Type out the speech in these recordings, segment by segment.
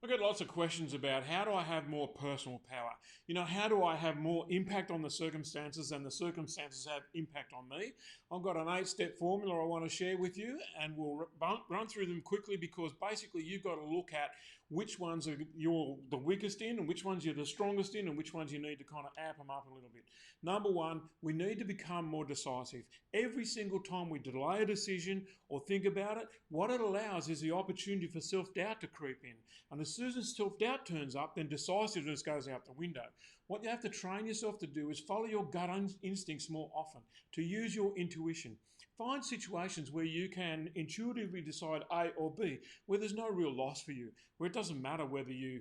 I get lots of questions about how do I have more personal power? How do I have more impact on the circumstances and the circumstances have impact on me? I've got an 8-step formula I want to share with you, and we'll run through them quickly because basically you've got to look at which ones are you're the weakest in and which ones you're the strongest in and which ones you need to kind of amp them up a little bit. Number one, we need to become more decisive. Every single time we delay a decision or think about it, what it allows is the opportunity for self-doubt to creep in. And as soon as self-doubt turns up, then decisiveness goes out the window. What you have to train yourself to do is follow your gut instincts more often, to use your intuition. Find situations where you can intuitively decide A or B, where there's no real loss for you, where it doesn't matter whether you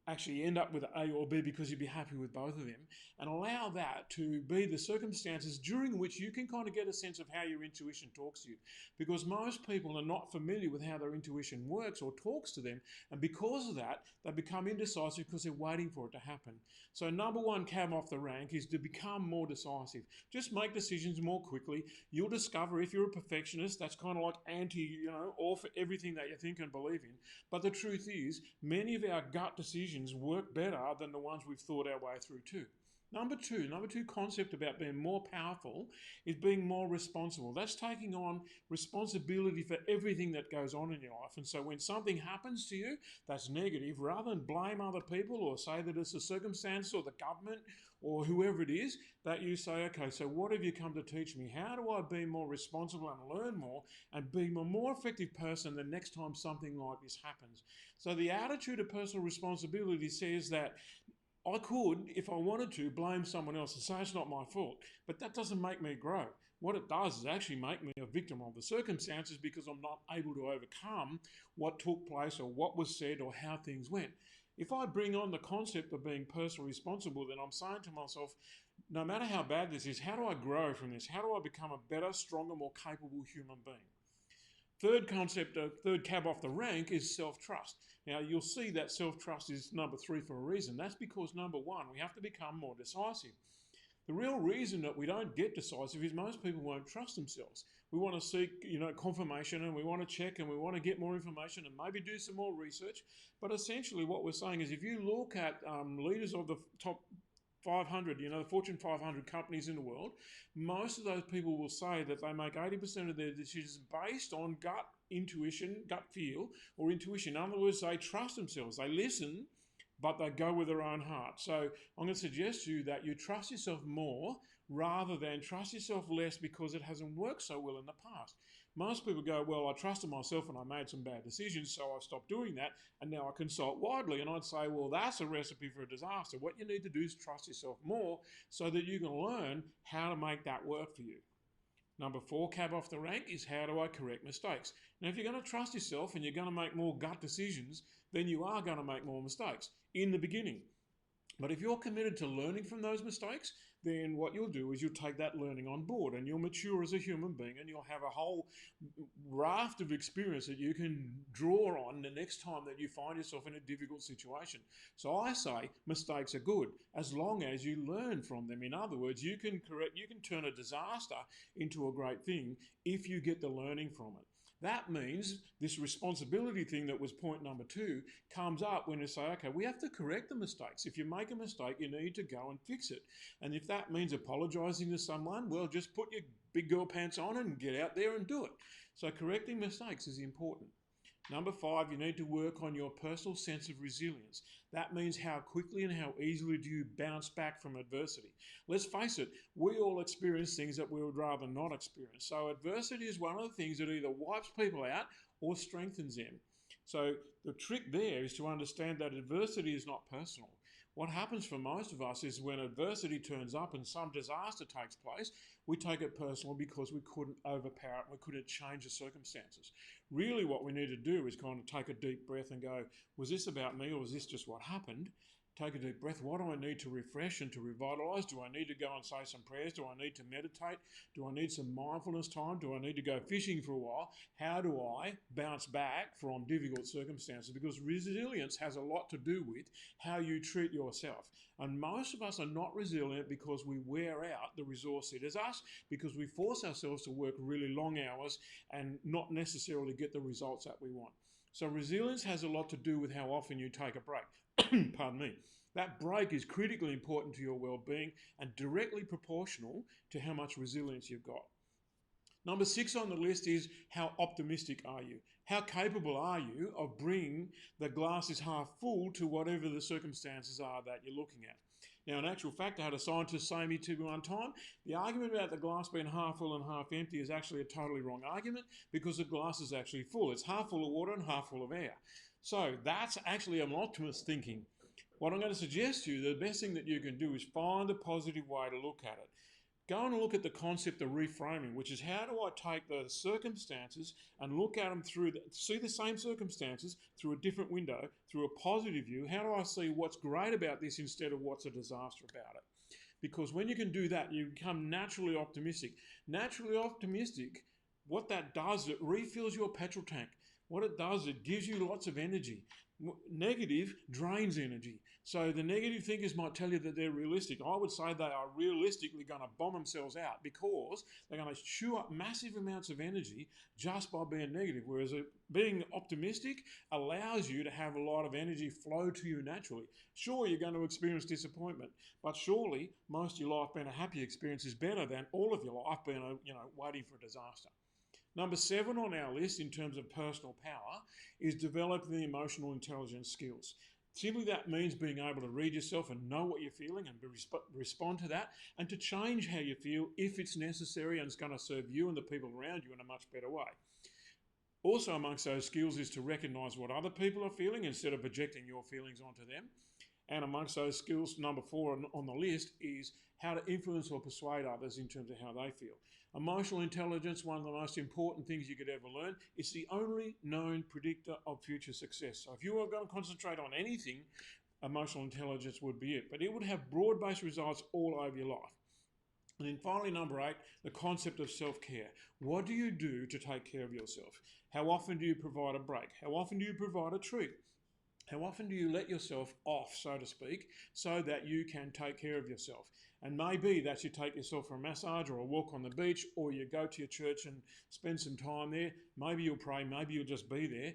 actually end up with A or B because you'd be happy with both of them, and allow that to be the circumstances during which you can kind of get a sense of how your intuition talks to you. Because most people are not familiar with how their intuition works or talks to them, and because of that, they become indecisive because they're waiting for it to happen. So number one cab off the rank is to become more decisive. Just make decisions more quickly. You'll discover if you're a perfectionist, that's kind of like all for everything that you think and believe in. But the truth is, many of our gut decisions work better than the ones we've thought our way through too. Number two concept about being more powerful is being more responsible. That's taking on responsibility for everything that goes on in your life. And so when something happens to you that's negative, rather than blame other people or say that it's the circumstances or the government or whoever it is, that you say, okay, so what have you come to teach me? How do I be more responsible and learn more and be a more effective person the next time something like this happens? So the attitude of personal responsibility says that I could, if I wanted to, blame someone else and say it's not my fault, but that doesn't make me grow. What it does is actually make me a victim of the circumstances because I'm not able to overcome what took place or what was said or how things went. If I bring on the concept of being personally responsible, then I'm saying to myself, no matter how bad this is, how do I grow from this? How do I become a better, stronger, more capable human being? Third concept, third cab off the rank is self-trust. Now, you'll see that self-trust is number 3 for a reason. That's because, number 1, we have to become more decisive. The real reason that we don't get decisive is most people won't trust themselves. We want to seek, confirmation, and we want to check, and we want to get more information and maybe do some more research. But essentially what we're saying is if you look at leaders of the top 500, the Fortune 500 companies in the world, most of those people will say that they make 80% of their decisions based on gut intuition, gut feel, or intuition. In other words, they trust themselves. They listen, but they go with their own heart. So I'm going to suggest to you that you trust yourself more rather than trust yourself less because it hasn't worked so well in the past. Most people go, well, I trusted myself and I made some bad decisions, so I stopped doing that, and now I consult widely. And I'd say, well, that's a recipe for a disaster. What you need to do is trust yourself more so that you can learn how to make that work for you. Number 4, cab off the rank, is how do I correct mistakes? Now, if you're going to trust yourself and you're going to make more gut decisions, then you are going to make more mistakes in the beginning. But if you're committed to learning from those mistakes, then what you'll do is you'll take that learning on board and you'll mature as a human being and you'll have a whole raft of experience that you can draw on the next time that you find yourself in a difficult situation. So I say mistakes are good as long as you learn from them. In other words, you can turn a disaster into a great thing if you get the learning from it. That means this responsibility thing that was point number 2 comes up when you say, okay, we have to correct the mistakes. If you make a mistake, you need to go and fix it. And if that means apologizing to someone, well, just put your big girl pants on and get out there and do it. So correcting mistakes is important. Number 5, you need to work on your personal sense of resilience. That means how quickly and how easily do you bounce back from adversity. Let's face it, we all experience things that we would rather not experience. So adversity is one of the things that either wipes people out or strengthens them. So the trick there is to understand that adversity is not personal. What happens for most of us is when adversity turns up and some disaster takes place, we take it personal because we couldn't overpower it, we couldn't change the circumstances. Really what we need to do is kind of take a deep breath and go, was this about me or was this just what happened? Take a deep breath. What do I need to refresh and to revitalize? Do I need to go and say some prayers? Do I need to meditate? Do I need some mindfulness time? Do I need to go fishing for a while? How do I bounce back from difficult circumstances? Because resilience has a lot to do with how you treat yourself. And most of us are not resilient because we wear out the resource that is us, because we force ourselves to work really long hours and not necessarily get the results that we want. So resilience has a lot to do with how often you take a break. Pardon me. That break is critically important to your well-being and directly proportional to how much resilience you've got. Number 6 on the list is how optimistic are you? How capable are you of bringing the glass is half full to whatever the circumstances are that you're looking at? Now, in actual fact, I had a scientist say to me one time, the argument about the glass being half full and half empty is actually a totally wrong argument because the glass is actually full. It's half full of water and half full of air. So that's actually an optimist thinking. What I'm going to suggest to you, the best thing that you can do is find a positive way to look at it. Go and look at the concept of reframing, which is how do I take the circumstances and look at them see the same circumstances through a different window, through a positive view. How do I see what's great about this instead of what's a disaster about it? Because when you can do that, you become naturally optimistic. Naturally optimistic, what that does, it refills your petrol tank. What it does, it gives you lots of energy. Negative drains energy. So the negative thinkers might tell you that they're realistic. I would say they are realistically going to bomb themselves out because they're going to chew up massive amounts of energy just by being negative. Whereas being optimistic allows you to have a lot of energy flow to you naturally. Sure, you're going to experience disappointment, but surely most of your life being a happy experience is better than all of your life being waiting for a disaster. Number 7 on our list in terms of personal power is developing the emotional intelligence skills. Simply that means being able to read yourself and know what you're feeling and respond to that and to change how you feel if it's necessary and it's going to serve you and the people around you in a much better way. Also amongst those skills is to recognise what other people are feeling instead of projecting your feelings onto them. And amongst those skills, number 4 on the list is how to influence or persuade others in terms of how they feel. Emotional intelligence, one of the most important things you could ever learn. It's the only known predictor of future success. So if you are going to concentrate on anything, emotional intelligence would be it. But it would have broad-based results all over your life. And then finally, number 8, the concept of self-care. What do you do to take care of yourself? How often do you provide a break? How often do you provide a treat? How often do you let yourself off, so to speak, so that you can take care of yourself? And maybe that you take yourself for a massage or a walk on the beach, or you go to your church and spend some time there. Maybe you'll pray, maybe you'll just be there.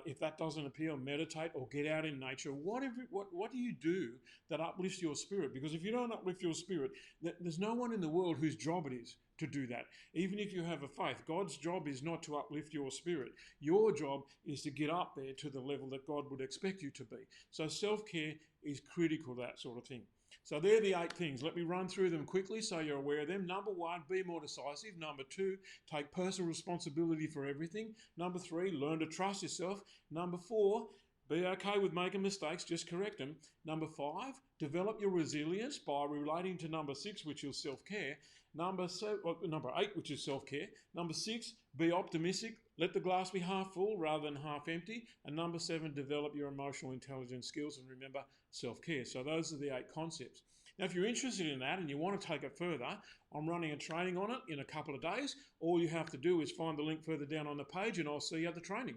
If that doesn't appeal, meditate or get out in nature. What do you do that uplifts your spirit? Because if you don't uplift your spirit, there's no one in the world whose job it is to do that. Even if you have a faith, God's job is not to uplift your spirit. Your job is to get up there to the level that God would expect you to be. So self-care is critical, that sort of thing. So they're the 8 things. Let me run through them quickly so you're aware of them. Number 1, be more decisive. Number 2, take personal responsibility for everything. Number 3, learn to trust yourself. Number 4, be okay with making mistakes, just correct them. Number 5, develop your resilience by relating to number 6, which is self-care. Number 8, which is self-care. Number 6, be optimistic. Let the glass be half full rather than half empty. And number 7, develop your emotional intelligence skills. And remember, self-care. So those are the 8 concepts. Now, if you're interested in that and you want to take it further, I'm running a training on it in a couple of days. All you have to do is find the link further down on the page and I'll see you at the training.